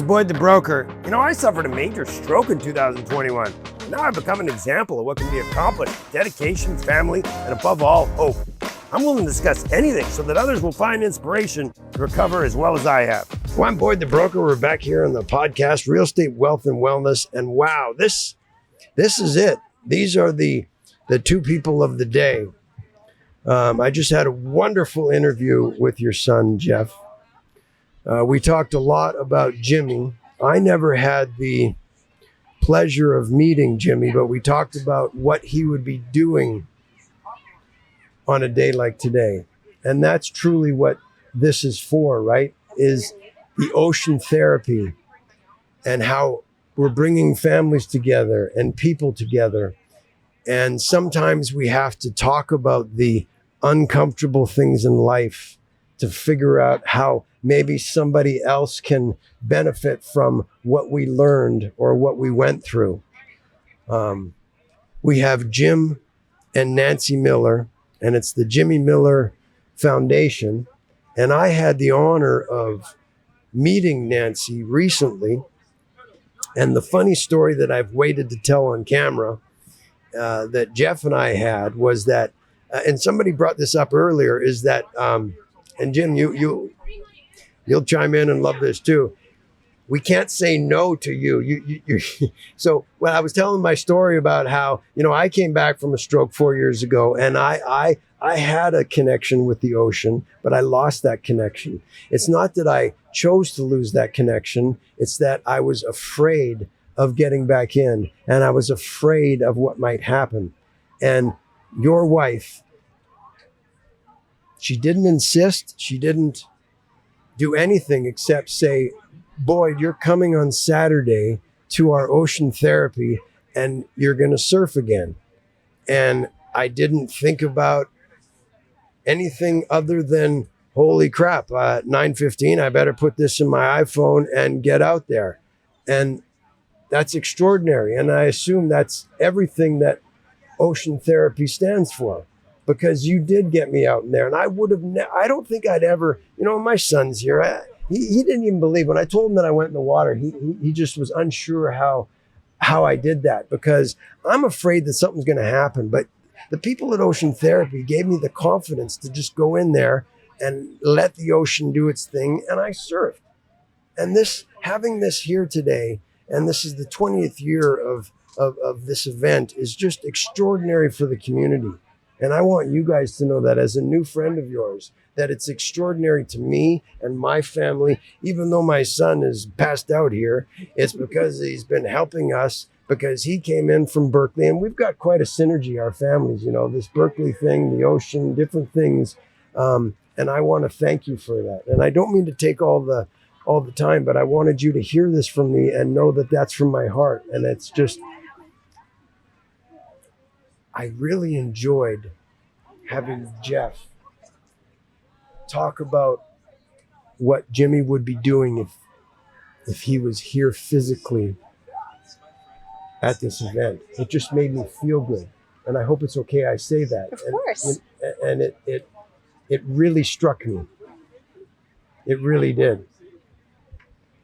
Boyd the broker. You know, I suffered a major stroke in 2021. Now I've become an example of what can be accomplished: dedication, family, and above all, hope. I'm willing to discuss anything so that others will find inspiration to recover as well as I have. Well, I'm Boyd the broker. We're back here on the podcast, Real Estate Wealth and Wellness. And wow, this is it. These are the two people of the day. I just had a wonderful interview with your son, Jeff. We talked a lot about Jimmy. I never had the pleasure of meeting Jimmy, but we talked about what he would be doing on a day like today. And that's truly what this is for, right? Is the ocean therapy and how we're bringing families together and people together. And sometimes we have to talk about the uncomfortable things in life to figure out how maybe somebody else can benefit from what we learned or what we went through. We have Jim and Nancy Miller, and it's the Jimmy Miller Foundation. And I had the honor of meeting Nancy recently. And the funny story that I've waited to tell on camera that Jeff and I had was that, and somebody brought this up earlier, is that, and Jim, you'll chime in and love this too. We can't say no to you. So when I was telling my story about how, I came back from a stroke 4 years ago, and I had a connection with the ocean, but I lost that connection. It's not that I chose to lose that connection. It's that I was afraid of getting back in, and I was afraid of what might happen. And your wife, she didn't insist. She didn't do anything except say, Boyd, you're coming on Saturday to our ocean therapy and you're going to surf again. And I didn't think about anything other than, holy crap, 9:15, I better put this in my iPhone and get out there. And that's extraordinary. And I assume that's everything that ocean therapy stands for, because you did get me out in there. And I would have, I don't think I'd ever, my son's here. He didn't even believe when I told him that I went in the water. He just was unsure how I did that, because I'm afraid that something's going to happen. But the people at Ocean Therapy gave me the confidence to just go in there and let the ocean do its thing. And I surfed. And having this here today, and this is the 20th year of this event, is just extraordinary for the community. And I want you guys to know that as a new friend of yours, that it's extraordinary to me and my family. Even though my son is passed out here, it's because he's been helping us, because he came in from Berkeley, and we've got quite a synergy, our families, this Berkeley thing, the ocean, different things. And I want to thank you for that. And I don't mean to take all the time, but I wanted you to hear this from me and know that that's from my heart. And it's just, I really enjoyed having Jeff talk about what Jimmy would be doing if he was here physically at this event. It just made me feel good. And I hope it's okay I say that. Of course. And it really struck me. It really did.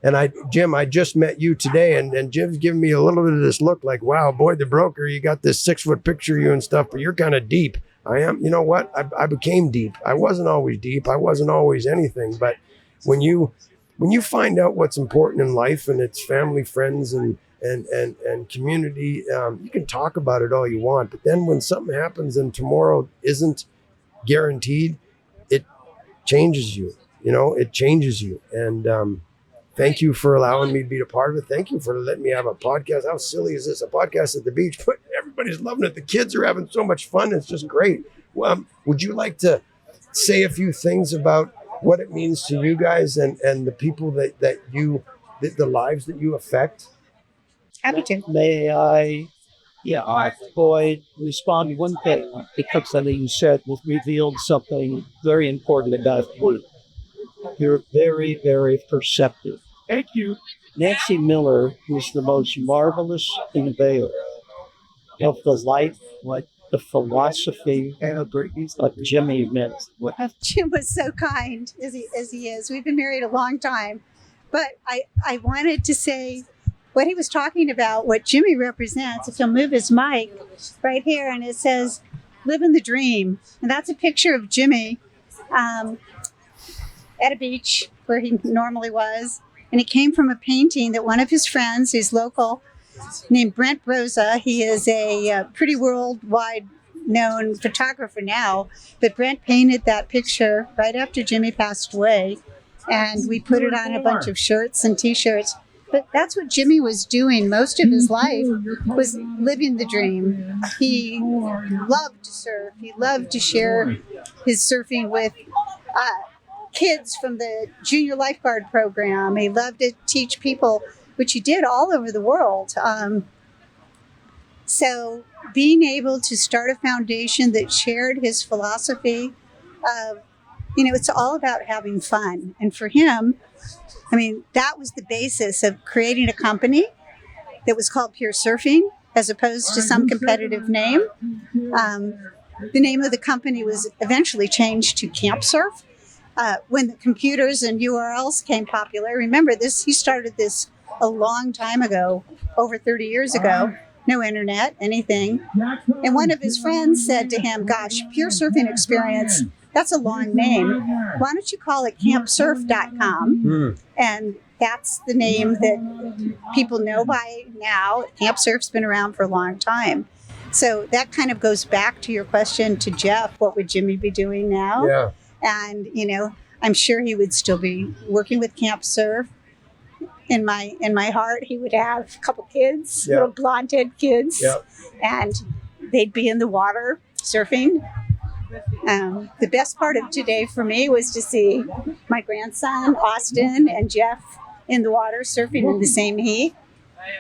And Jim, I just met you today, and Jim's giving me a little bit of this look like, wow, Boyd the broker, you got this 6-foot picture of you and stuff, but you're kind of deep. I am. You know what? I became deep. I wasn't always deep. I wasn't always anything. But when you find out what's important in life, and it's family, friends, and community, you can talk about it all you want. But then when something happens and tomorrow isn't guaranteed, it changes you. It changes you. And thank you for allowing me to be a part of it. Thank you for letting me have a podcast. How silly is this? A podcast at the beach, but everybody's loving it. The kids are having so much fun. It's just great. Would you like to say a few things about what it means to you guys and the people that you, the lives that you affect? Happy to. May I, Boyd, respond to one thing, because something you said revealed something very important about you. You're very, very perceptive. Thank you. Nancy Miller was the most marvelous innovator of the life, the philosophy of Jimmy meant. Jim was so kind as he is. We've been married a long time. But I wanted to say what he was talking about, what Jimmy represents. If he'll move his mic right here, and it says, "Living the dream." And that's a picture of Jimmy at a beach where he normally was. And it came from a painting that one of his friends, who's local, named Brent Rosa. He is a pretty worldwide known photographer now, but Brent painted that picture right after Jimmy passed away, and we put it on a bunch of shirts and t-shirts. But that's what Jimmy was doing most of his life, was living the dream. He loved to surf. He loved to share his surfing with kids from the junior lifeguard program. He loved to teach people, which he did all over the world. So being able to start a foundation that shared his philosophy of, it's all about having fun. And for him, that was the basis of creating a company that was called Pure Surfing, as opposed to some competitive name. The name of the company was eventually changed to Camp Surf when the computers and URLs became popular. Remember this, he started this a long time ago, over 30 years ago. No internet, anything. And one of his friends said to him, "Gosh, Pure Surfing Experience, that's a long name. Why don't you call it campsurf.com?" And that's the name that people know by now. Camp Surf's been around for a long time. So that kind of goes back to your question to Jeff, what would Jimmy be doing now? Yeah. And, I'm sure he would still be working with Camp Surf. In my heart, he would have a couple kids, little blonde-head kids, and they'd be in the water surfing. The best part of today for me was to see my grandson, Austin, and Jeff in the water surfing in the same heat,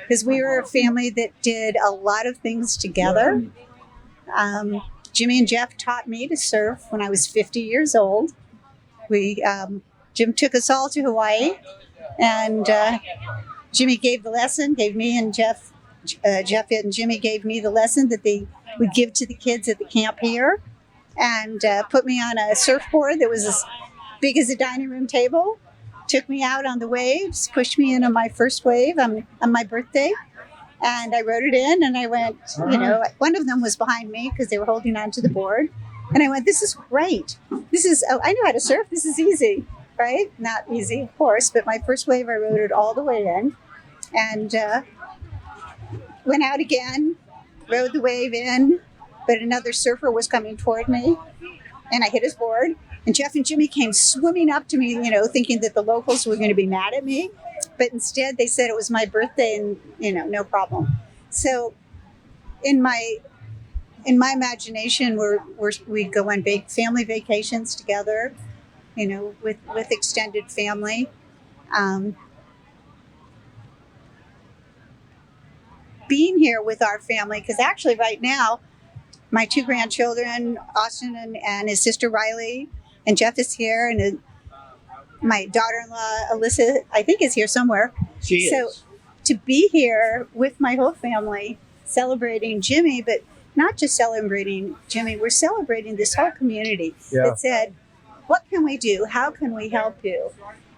because we were a family that did a lot of things together. Jimmy and Jeff taught me to surf when I was 50 years old. Jim took us all to Hawaii, and Jimmy gave the lesson, gave me and Jeff and Jimmy gave me the lesson that they would give to the kids at the camp here, and put me on a surfboard that was as big as a dining room table, took me out on the waves, pushed me into my first wave on my birthday, and I rode it in, and I went, one of them was behind me because they were holding on to the board, and I went, "This is great. I know how to surf. This is easy." Right? Not easy, of course, but my first wave, I rode it all the way in, and went out again, rode the wave in, but another surfer was coming toward me, and I hit his board, and Jeff and Jimmy came swimming up to me, thinking that the locals were going to be mad at me, but instead they said it was my birthday and, no problem. So in my imagination, we go on family vacations together, with extended family. Being here with our family, because actually right now, my two grandchildren, Austin and his sister Riley, and Jeff is here, and my daughter-in-law, Alyssa, I think is here somewhere. She is. To be here with my whole family, celebrating Jimmy, but not just celebrating Jimmy, we're celebrating this whole community that said, "What can we do? How can we help you?"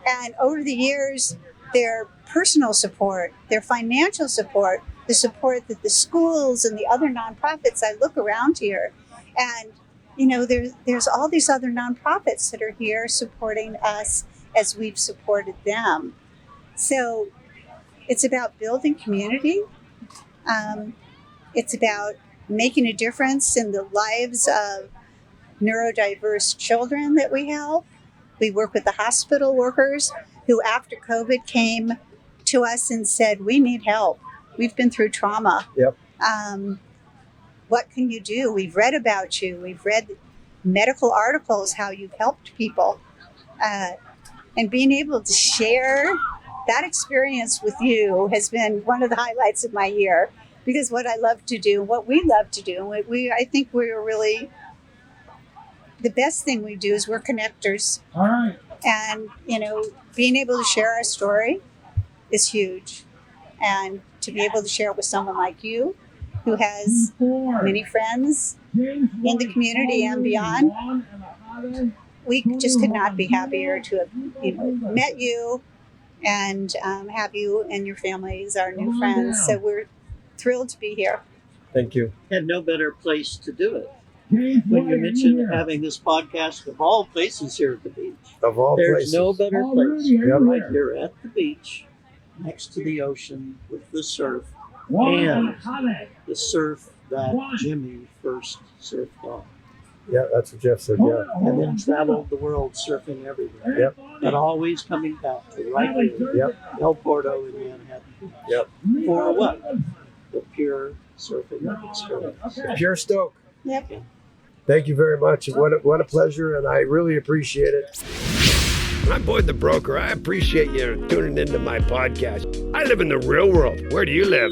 And over the years, their personal support, their financial support, the support that the schools and the other nonprofits, I look around here, and there's all these other nonprofits that are here supporting us as we've supported them. So it's about building community. It's about making a difference in the lives of neurodiverse children that we help. We work with the hospital workers who, after COVID, came to us and said, "We need help. We've been through trauma. Yep. What can you do? We've read about you. We've read medical articles, how you've helped people." And being able to share that experience with you has been one of the highlights of my year, because what I love to do, what we love to do, I think we're really, the best thing we do is we're connectors. All right. And, being able to share our story is huge. And to be able to share it with someone like you, who has many friends in the community and beyond, we just could not be happier to have, met you and have you and your family as our new friends. So we're thrilled to be here. Thank you. And no better place to do it. When you mentioned having this podcast of all places here at the beach, Of all there's places. no better place. Yep. Right here at the beach, next to the ocean with the surf, and the surf that Jimmy first surfed on. Yeah, that's what Jeff said. Yeah. And then traveled the world surfing everywhere. Yep. But always coming back to right here, Yep. El Porto in Manhattan. Yep. For what? The pure surfing experience. Pure Stoke. Yep. Thank you very much. What a pleasure, and I really appreciate it. I'm Boyd the Broker. I appreciate you tuning into my podcast. I live in the real world. Where do you live?